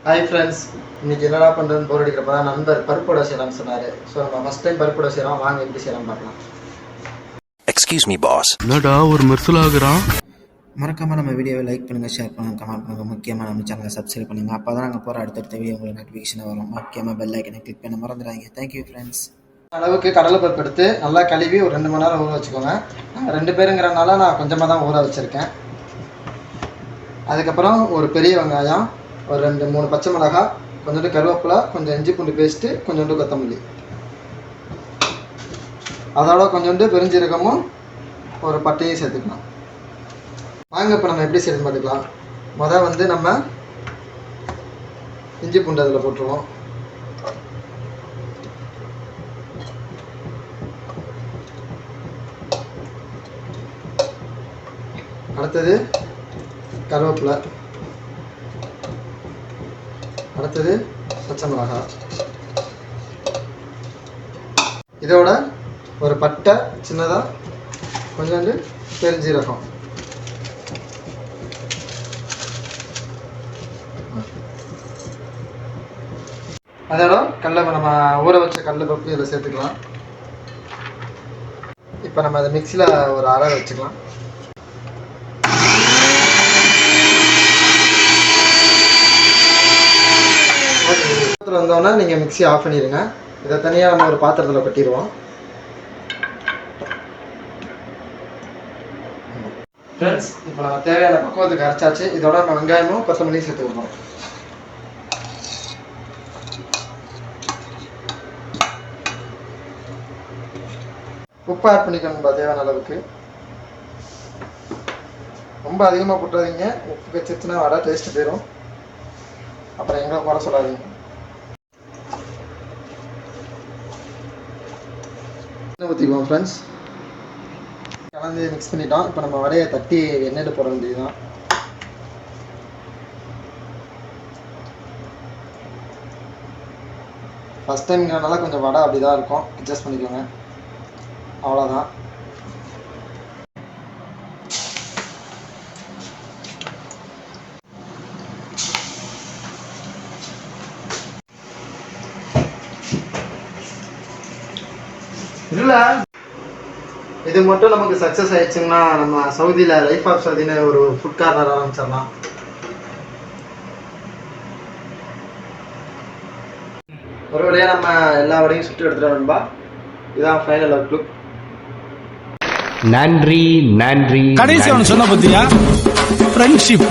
Hi friends, இன்னைக்கு என்னடா பண்ணுறதுன்னு போர் அடிக்கிறப்ப தான் நண்பர் பருப்போட செய்யலாம்னு சொன்னார். ஸோ நம்ம ஃபஸ்ட் டைம் பருப்போட செய்கிறோம், வாங்க எப்படி செய்யலாம் பார்க்கலாம். Excuse me pass. என்னடா ஒரு மெர்சல் ஆகுறான். மறக்காமல் நம்ம வீடியோவை லைக் பண்ணுங்கள், ஷேர் பண்ணுங்கள், கமெண்ட் பண்ணுங்கள். முக்கியமாக நம்ம சேனலை சப்ஸ்கிரைப் பண்ணுங்கள். அப்போ தான் நாங்கள் போகிற அடுத்தடுத்த வீடியோ உங்களுக்கு நோட்டிஃபிகேஷன் வரும். முக்கியமாக பெல் ஐக்கனை கிளிக் பண்ண மறந்துடாதீங்க. Thank you friends. அளவுக்கு கடலைப்பருப்பு எடுத்து நல்லா கழுவி ஒரு 2 மணி நேரம் ஊற வச்சுக்கோங்க. 2 பேருங்கிறனால நான் கொஞ்சமாக தான் ஊற வச்சுருக்கேன். அதுக்கப்புறம் ஒரு பெரிய வெங்காயம், ஒரு 2-3 பச்சை மிளகாய், கொஞ்சோண்டு கருவேப்பிலை, கொஞ்சம் இஞ்சி பூண்டு பேஸ்ட்டு, கொஞ்சோண்டு கொத்தமல்லி, அதோட கொஞ்சோண்டு பெருஞ்சீரகமும் ஒரு பட்டையும் சேர்த்துக்கலாம். வாங்க இப்போ நம்ம எப்படி செய்யறது பார்த்துக்கலாம். முதல் நம்ம இஞ்சி பூண்டு அதில் போட்டுருவோம். அடுத்தது கருவேப்பிலை, அடுத்தது பச்சை மிளகாய், இதோட ஒரு பட்டை சின்னதாக, கொஞ்சோண்டு பெருஞ்சீரகம், அதோட நம்ம ஊற வச்ச கடலைப்பருப்பு இதில் சேர்த்துக்கலாம். இப்போ நம்ம அதை மிக்சியில் ஒரு அரை வச்சுக்கலாம். வந்தோன்னா நீங்கள் மிக்ஸி ஆஃப் பண்ணிடுங்க. இதை தனியாக நம்ம ஒரு பாத்திரத்தில் கொட்டிடுவோம். ஃப்ரெண்ட்ஸ், இப்போ நம்ம தேவையான பக்குவத்துக்கு அரைச்சாச்சு. இதோட நம்ம வெங்காயமும் கொத்தமல்லியும் சேர்த்து விடுறோம். உப்பு ஆட் பண்ணிக்கணும் தேவையான அளவுக்கு. ரொம்ப அதிகமாக போட்டுறாதீங்க, உப்பு கச்சிச்சுன்னா வடை டேஸ்ட்டு போயிடும். அப்புறம் எங்கே குறை சொல்லாதீங்க. ஊற்றிக்குவோம் ஃப்ரெண்ட்ஸ். கலந்து மிக்ஸ் பண்ணிட்டோம். இப்போ நம்ம வடையை தட்டி எண்ணெயில் போட வேண்டியதுதான். ஃபஸ்ட் டைம்ங்கிறனால கொஞ்சம் வடை அப்படி தான் இருக்கும், அட்ஜஸ்ட் பண்ணிக்கோங்க. அவ்வளோதான். இல்லை, இது மட்டும் நமக்கு சக்ஸஸ் ஆயிடுச்சுன்னா நம்ம சவுதியில் லைஃப் ஆஃப் சவுதின்னு ஒரு ஃபுட் கார்னர் ஆரம்பிச்சிடலாம். ஒரு வழியாக நம்ம எல்லா வடையும் சுட்டு எடுத்துட்டோம்பா. இதான் ஃபைனல் அவுட்லுக். நன்றி நன்றி. கடைசி அவன் சொன்ன பத்தியா ஃப்ரெண்ட்ஷிப்.